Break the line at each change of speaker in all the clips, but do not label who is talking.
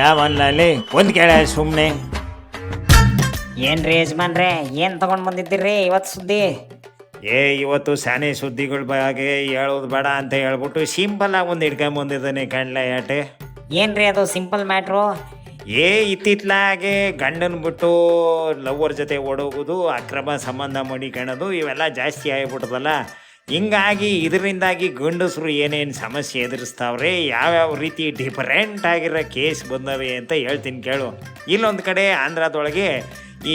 ಯಾವಲ್ಲಿ ಒಂದು ಕೇಳ ಸುಮ್ಮನೆ.
ಏನ್ರಿ ಯಜಮಾನ್ರೆ, ಏನು ತಗೊಂಡು ಬಂದಿದ್ದೀರಿ ಇವತ್ತು ಸುದ್ದಿ?
ಇವತ್ತು ಸಾನೆ ಸುದ್ದಿಗಳ ಬಗ್ಗೆ ಹೇಳೋದು ಬೇಡ ಅಂತ ಹೇಳ್ಬಿಟ್ಟು ಸಿಂಪಲ್ ಆಗಿ ಒಂದು ಹಿಡ್ಕೊಂಬಂದಿದ್ದಾನೆ ಕಣ್ಲ ಯಾಟೆ.
ಏನ್ರಿ ಅದು ಸಿಂಪಲ್ ಮ್ಯಾಟ್ರು?
ಇತ್ತಿತ್ಲಾಗೆ ಗಂಡನ ಬಿಟ್ಟು ಲವ್ವರ್ ಜೊತೆ ಓಡೋಗೋದು, ಅಕ್ರಮ ಸಂಬಂಧ ಮಡಿಕೊಳ್ಳೋದು ಇವೆಲ್ಲ ಜಾಸ್ತಿ ಆಗಿಬಿಟ್ಟದಲ್ಲ. ಹಿಂಗಾಗಿ ಇದರಿಂದಾಗಿ ಗಂಡಸರು ಏನೇನು ಸಮಸ್ಯೆ ಎದುರಿಸ್ತಾವ್ರೆ, ಯಾವ್ಯಾವ ರೀತಿ ಡಿಫರೆಂಟ್ ಆಗಿರೋ ಕೇಸ್ ಬಂದವೆ ಅಂತ ಹೇಳ್ತೀನಿ ಕೇಳು. ಇಲ್ಲೊಂದು ಕಡೆ ಆಂಧ್ರದೊಳಗೆ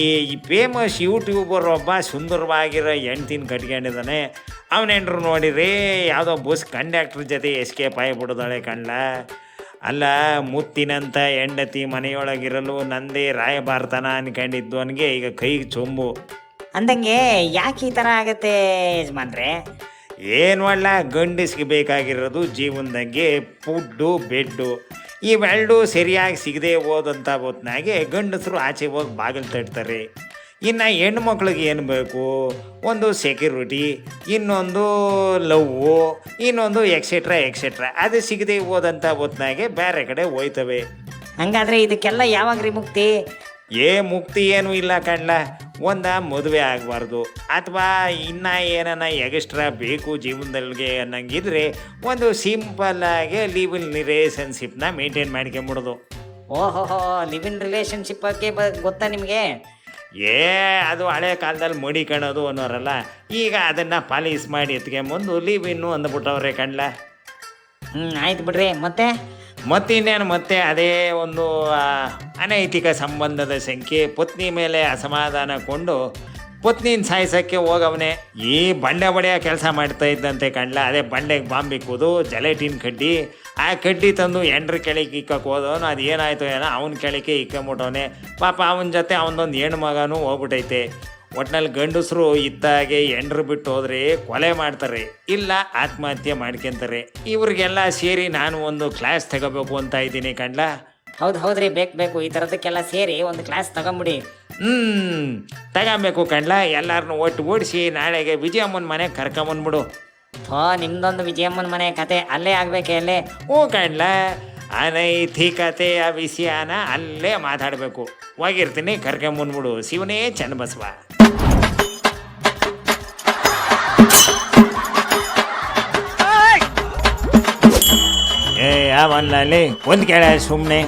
ಈ ಫೇಮಸ್ ಯೂಟ್ಯೂಬರ್ ಒಬ್ಬ ಸುಂದರವಾಗಿರೋ ಹೆಣ್ತಿನ ಕಟ್ಕೊಂಡಿದ್ದಾನೆ. ಅವನೆಂಡ್ರು ನೋಡಿರಿ ಯಾವುದೋ ಬಸ್ ಕಂಡಕ್ಟ್ರ್ ಜೊತೆ ಎಸ್ಕೇಪ್ ಆಗಿಬಿಡೋದಾಳೆ ಕಣ್ಲ. ಅಲ್ಲ, ಮುತ್ತಿನಂಥ ಹೆಂಡತಿ ಮನೆಯೊಳಗಿರಲು ನಂದೇ ರಾಯಭಾರತನ ಅನ್ಕೊಂಡಿದ್ದು ಅವನಿಗೆ ಈಗ ಕೈಗೆ ಚೊಂಬು.
ಅಂದಂಗೆ ಯಾಕೆ ಈ ಥರ ಆಗತ್ತೆ ಯಜಮಾನ್ರೆ?
ಏನು ಒಳ್ಳ ಗಂಡಸ್ಗೆ ಬೇಕಾಗಿರೋದು ಜೀವನದಾಗೆ ಫುಡ್ಡು ಬೆಡ್ಡು ಇವೆರಡು ಸರಿಯಾಗಿ ಸಿಗದೆ ಹೋದಂಥ ಹೊತ್ನಾಗೆ ಗಂಡಸರು ಆಚೆ ಹೋಗಿ ಬಾಗಿಲು ತಟ್ತಾರೆ. ಇನ್ನು ಹೆಣ್ಣು ಮಕ್ಳಿಗೆ ಏನು ಬೇಕು? ಒಂದು ಸೆಕ್ಯೂರಿಟಿ, ಇನ್ನೊಂದು ಲವ್ವು, ಇನ್ನೊಂದು ಎಕ್ಸೆಟ್ರಾ. ಅದು ಸಿಗದೆ ಹೋದಂಥ ಹೊತ್ನಾಗೆ ಬೇರೆ ಕಡೆ ಹೋಯ್ತವೆ.
ಹಂಗಾದ್ರೆ ಇದಕ್ಕೆಲ್ಲ ಯಾವಾಗ್ರಿ ಮುಕ್ತಿ?
ಮುಕ್ತಿ ಏನೂ ಇಲ್ಲ ಕಣ್ಲ. ಮದುವೆ ಆಗಬಾರ್ದು, ಅಥವಾ ಇನ್ನೂ ಏನನ್ನ ಎಕ್ಸ್ಟ್ರಾ ಬೇಕು ಜೀವನದಲ್ಲಿಗೆ ಅನ್ನಂಗಿದ್ರೆ ಒಂದು ಸಿಂಪಲ್ಲಾಗಿ ಲಿವ್ ಇನ್ ರಿಲೇಷನ್ಶಿಪ್ನ ಮೇಂಟೈನ್ ಮಾಡ್ಕೊಂಬಿಡೋದು.
ಓಹೋ, ಲಿವ್ ಇನ್ ರಿಲೇಷನ್ಶಿಪ್ ಬಗ್ಗೆ ಗೊತ್ತಾ ನಿಮಗೆ?
ಅದು ಹಳೆ ಕಾಲದಲ್ಲಿ ಮಡಿಕೊಳ್ಳೋದು ಅನ್ನೋರಲ್ಲ, ಈಗ ಅದನ್ನು ಪಾಲಿಸ್ ಮಾಡಿ ಎತ್ಕೊಂಬಂದು ಲಿವ್ ಇನ್ನು ಅಂದ್ಬಿಟ್ಟವ್ರೆ ಕಣ್ಲ.
ಆಯ್ತು ಬಿಡ್ರಿ.
ಮತ್ತಿನ್ನೇನು ಮತ್ತೆ ಅದೇ ಒಂದು ಅನೈತಿಕ ಸಂಬಂಧದ ಸಂಖ್ಯೆ. ಪತ್ನಿ ಮೇಲೆ ಅಸಮಾಧಾನಗೊಂಡು ಪತ್ನಿನ ಸಾಯಿಸೋಕ್ಕೆ ಹೋಗವನೇ ಈ ಬಂಡೆ ಬಡಿಯೋ ಕೆಲಸ ಮಾಡ್ತಾ ಇದ್ದಂತೆ ಕಣ್ಲ. ಅದೇ ಬಂಡೆಗೆ ಬಾಂಬ್ ಇಕ್ಕೋದು, ಜಲೆಟಿನ್ ಕಡ್ಡಿ, ಆ ಕಡ್ಡಿ ತಂದು ಎಂಡ್ರ ಕೆಳಗೆ ಇಕ್ಕಕ್ಕೆ ಹೋದವನು ಅದು ಏನಾಯ್ತು ಏನೋ ಅವನ ಕೆಳಗೆ ಇಕ್ಕೊಂಬಿಟ್ಟವನೆ. ಪಾಪ ಅವನ ಜೊತೆ ಅವನದೊಂದು ಹೆಣ್ಣು ಮಗನೂ ಹೋಗ್ಬಿಟ್ಟೈತೆ. ಒಟ್ನಲ್ಲಿ ಗಂಡಸರು ಇತ್ತಾಗೆ ಎಂಡ್ರು ಬಿಟ್ಟು ಹೋದರೆ ಕೊಲೆ ಮಾಡ್ತಾರೆ, ಇಲ್ಲ ಆತ್ಮಹತ್ಯೆ ಮಾಡ್ಕೊಂತಾರೆ. ಇವ್ರಿಗೆಲ್ಲ ಸೇರಿ ನಾನು ಒಂದು ಕ್ಲಾಸ್ ತಗೋಬೇಕು ಅಂತ ಇದ್ದೀನಿ ಕಣ್ಲ.
ಹೌದ್ರಿ, ಬೇಕು ಈ ಥರದಕ್ಕೆಲ್ಲ ಸೇರಿ ಒಂದು ಕ್ಲಾಸ್ ತಗೊಂಬಿಡಿ.
ತಗೊಬೇಕು ಕಣ್ಲ. ಎಲ್ಲರನ್ನೂ ಒಟ್ಟು ಓಡಿಸಿ ನಾಳೆಗೆ ವಿಜಯಮ್ಮನ ಮನೆಗೆ ಕರ್ಕೊಂಬಂದ್ಬಿಡು.
ನಿಮ್ದೊಂದು ವಿಜಯಮ್ಮನ ಮನೆ ಕತೆ ಅಲ್ಲೇ ಆಗ್ಬೇಕೆ? ಅಲ್ಲೇ
ಕಣ್ಲ, ಅನೈತಿಕತೆಯ ವಿಷಯನ ಅಲ್ಲೇ ಮಾತಾಡಬೇಕು. ಹೋಗಿರ್ತೀನಿ, ಕರ್ಕೊಂಬಂದ್ಬಿಡು. ಶಿವನೇ ಚನ್ನಬಸವ. ಯಾವಲ್ಲಿ ಒಂದು ಕೇಳ ಸುಮ್ಮನೆ.